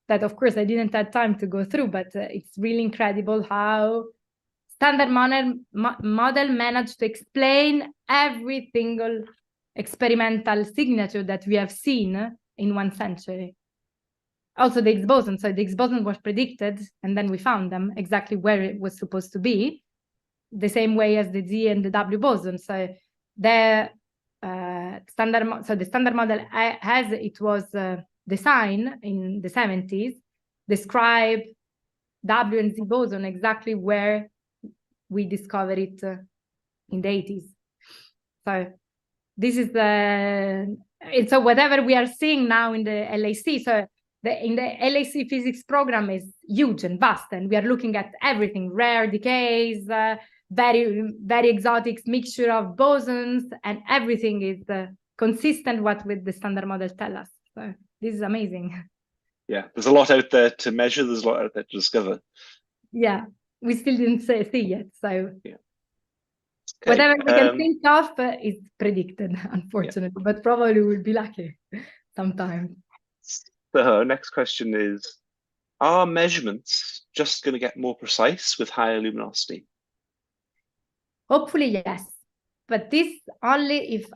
that, of course, I didn't have time to go through, but it's really incredible how standard model managed to explain every single experimental signature that we have seen in 1 century. Also the Higgs boson. So the Higgs boson was predicted, and then we found them exactly where it was supposed to be, the same way as the DESY and the W-boson. So the standard model, as it was designed in the 70s, describe W and Z boson exactly where we discovered it in the 80s. So this is so whatever we are seeing now in the LHC, so in the LHC physics program is huge and vast, and we are looking at everything, rare decays, very, very exotic mixture of bosons, and everything is consistent with the standard model tell us. So this is amazing. Yeah, there's a lot out there to measure, there's a lot out there to discover. Yeah, we still didn't see yet, so yeah. Okay. Whatever we can think of is predicted, unfortunately, but probably we'll be lucky sometime. So next question is, are measurements just going to get more precise with higher luminosity? Hopefully, yes. But this only if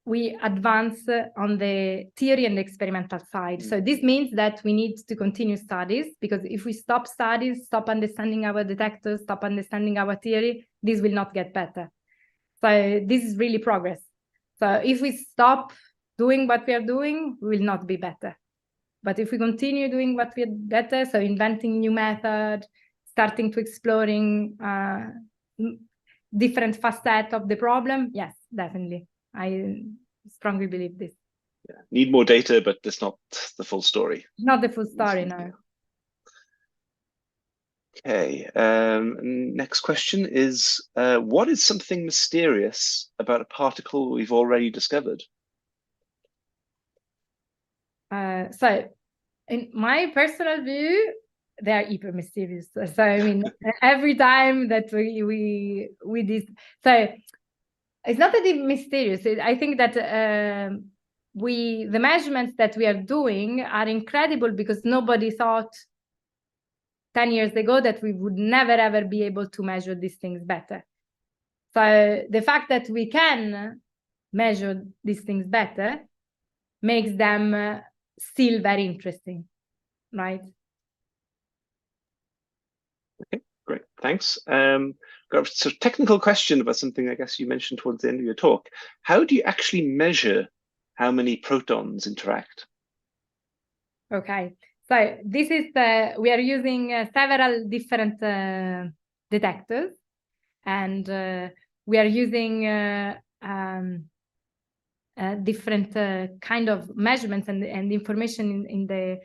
we advance on the theory and the experimental side. So this means that we need to continue studies, because if we stop studies, stop understanding our detectors, stop understanding our theory, this will not get better. So this is really progress. So if we stop doing what we are doing, we will not be better. But if we continue doing what we are better, so inventing new methods, starting to exploring different facets of the problem, yes, definitely. I strongly believe this. Yeah. Need more data, but it's not the full story. Not the full story, no. Okay. Next question is, what is something mysterious about a particle we've already discovered? So, in my personal view, they are hyper mysterious. So, I mean, every time that we so it's not that it's mysterious. I think that the measurements that we are doing are incredible, because nobody thought 10 years ago that we would never, ever be able to measure these things better. So the fact that we can measure these things better makes them still very interesting, right? Okay, great, thanks. So technical question about something I guess you mentioned towards the end of your talk. How do you actually measure how many protons interact? Okay, so this is we are using several different detectors, and we are using different kind of measurements and information in the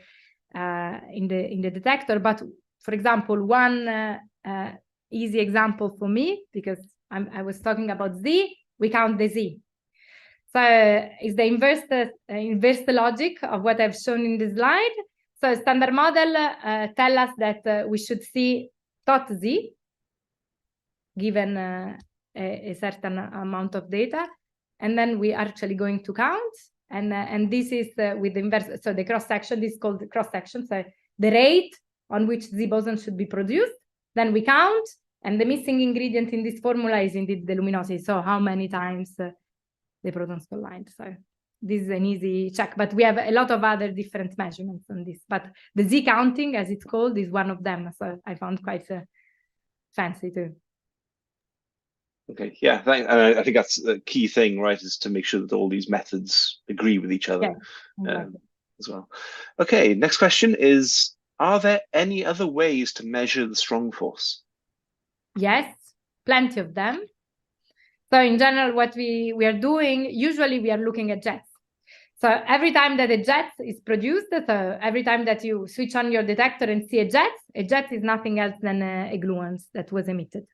detector. But for example, one easy example for me, because I was talking about Z, we count the Z. So it's the inverse logic of what I've shown in the slide. So standard model tell us that we should see dot Z given a certain amount of data, and then we are actually going to count, and this is with the inverse. So the cross section, this is called the cross section. So the rate on which Z boson should be produced, then we count, and the missing ingredient in this formula is indeed the luminosity. So how many times the protons collide. So this is an easy check, but we have a lot of other different measurements on this. But the Z counting, as it's called, is one of them. So I found quite fancy too. Okay, yeah, I think that's the key thing, right, is to make sure that all these methods agree with each other Exactly. as well. Okay, next question is, are there any other ways to measure the strong force? Yes, plenty of them. So in general, what we are doing, usually we are looking at jets. So every time that a jet is produced, so every time that you switch on your detector and see a jet is nothing else than a gluon that was emitted.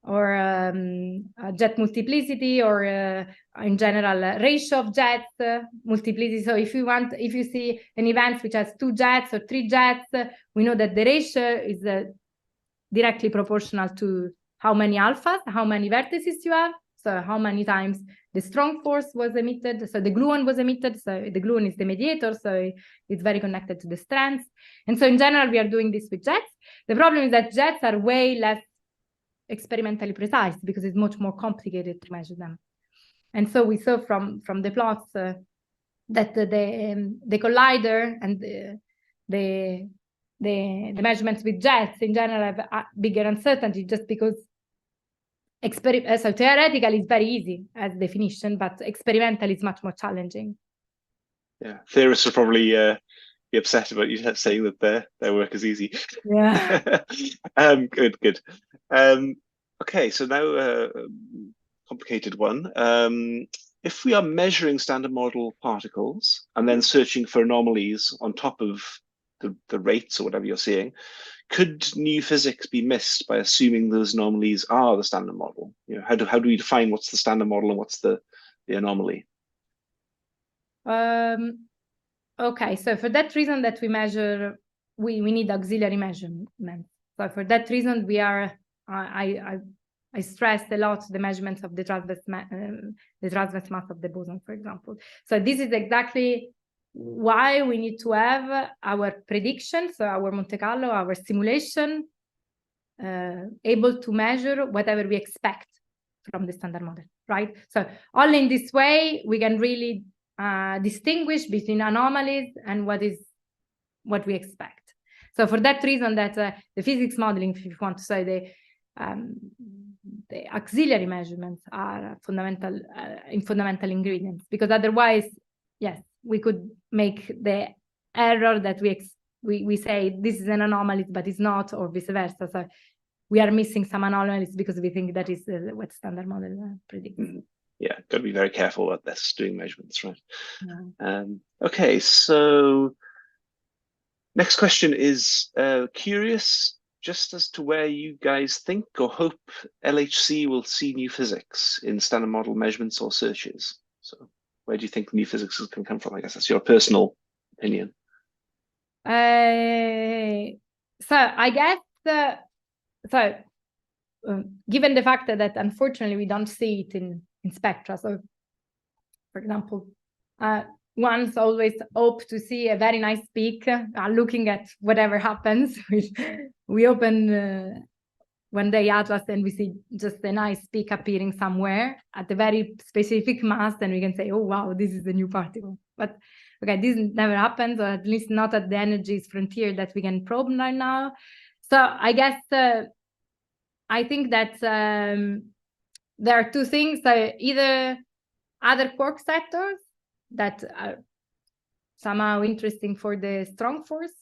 Or a jet multiplicity, or in general ratio of jets, multiplicity. So if you see an event which has 2 jets or 3 jets, we know that the ratio is directly proportional to how many alphas, how many vertices you have, so how many times the strong force was emitted, so the gluon was emitted, so the gluon is the mediator, so it's very connected to the strands. And so in general, we are doing this with jets. The problem is that jets are way less experimentally precise because it's much more complicated to measure them. And so we saw from the plots that the collider and the measurements with jets in general have a bigger uncertainty, just because so theoretically it's very easy as definition, but experimentally it's much more challenging. Yeah, theorists will probably be upset about you saying that their work is easy. Yeah. Good. Okay, so now complicated one. If we are measuring standard model particles and then searching for anomalies on top of the rates or whatever you're seeing, could new physics be missed by assuming those anomalies are the standard model? You know, how do we define what's the standard model and what's the anomaly? Okay, so for that reason that we measure, we need auxiliary measurements. So for that reason, we are I stressed a lot the measurements of the transverse mass of the boson, for example. So this is exactly why we need to have our prediction, so our Monte Carlo, our simulation, able to measure whatever we expect from the standard model, right? So only in this way we can really distinguish between anomalies and what we expect. So for that reason, that the physics modeling, if you want to say, the auxiliary measurements are fundamental ingredients, because otherwise, yes, we could make the error that we say this is an anomaly, but it's not, or vice versa. So we are missing some anomalies because we think that is what standard model predicts. Yeah, got to be very careful about this, doing measurements, right? Yeah. Okay, so next question is curious just as to where you guys think or hope LHC will see new physics in standard model measurements or searches. So where do you think new physics can come from? I guess that's your personal opinion. So I guess given the fact that unfortunately we don't see it in spectra. So, for example, one's always hope to see a very nice peak, looking at whatever happens. We open one day Atlas and we see just a nice peak appearing somewhere at a very specific mass, and we can say, oh, wow, this is a new particle. But okay, this never happens, or at least not at the energies frontier that we can probe right now. So I guess I think that there are two things. Either other quark sectors that are somehow interesting for the strong force.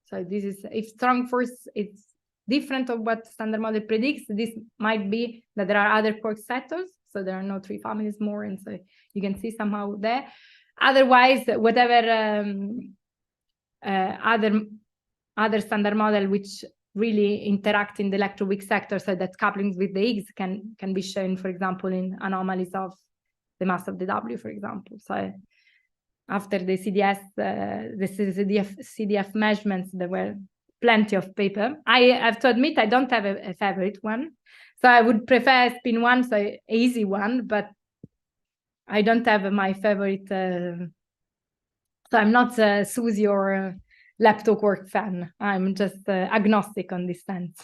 So this is, if strong force is different of what standard model predicts, this might be that there are other quark sectors. So there are no 3 families more, and so you can see somehow there. Otherwise, whatever other standard model which really interact in the electroweak sector, so that couplings with the Higgs can be shown, for example, in anomalies of the mass of the W, for example. So after the CDF measurements, there were plenty of paper. I have to admit I don't have a favorite one. So I would prefer spin 1, so an easy one, but I don't have my favorite. So I'm not Susie or leptoquark fan. I'm just agnostic on this sense.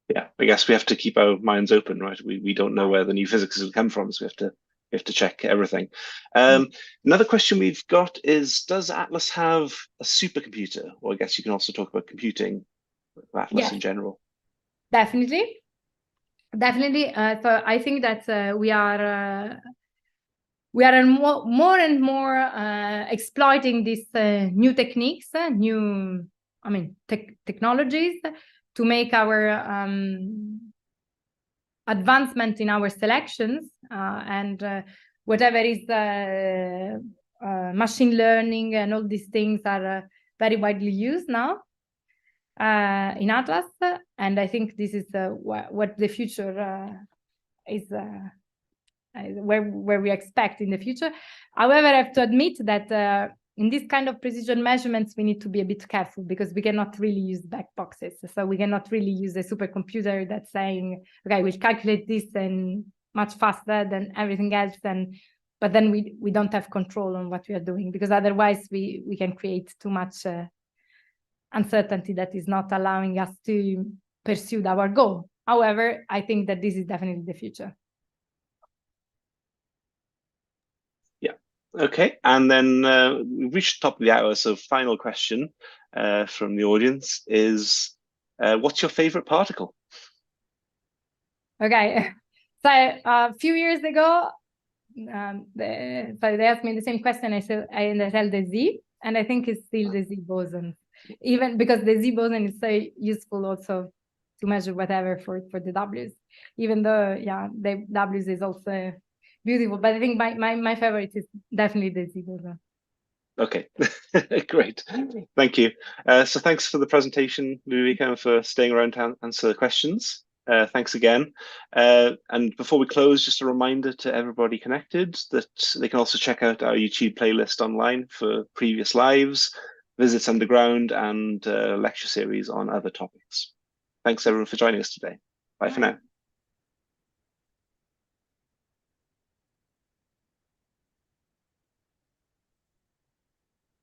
Yeah, I guess we have to keep our minds open, right? We don't know where the new physics will come from, so we have to check everything. Another question we've got is, does Atlas have a supercomputer? Or I guess you can also talk about computing with Atlas in general. Definitely. Definitely. So I think that we are more and more exploiting these new techniques, technologies to make our advancement in our selections and whatever is machine learning and all these things are very widely used now in Atlas, and I think this is what the future is. Where we expect in the future. However, I have to admit that in this kind of precision measurements, we need to be a bit careful because we cannot really use black boxes. So we cannot really use a supercomputer that's saying, okay, we'll calculate this and much faster than everything else. But then we don't have control on what we are doing, because otherwise we can create too much uncertainty that is not allowing us to pursue our goal. However, I think that this is definitely the future. Okay, and then we've reached the top of the hour, so final question from the audience is, what's your favorite particle? Okay, so a few years ago, so they asked me the same question, I said the Z, and I think it's still the Z boson, even because the Z boson is so useful also to measure whatever for the Ws, even though, yeah, the Ws is also beautiful, but I think my favorite is definitely the Z boson. Okay, great. Thank you. So thanks for the presentation, Ludovica, and for staying around to answer the questions. Thanks again. And before we close, just a reminder to everybody connected that they can also check out our YouTube playlist online for previous lives, visits underground, and lecture series on other topics. Thanks everyone for joining us today. Bye for now.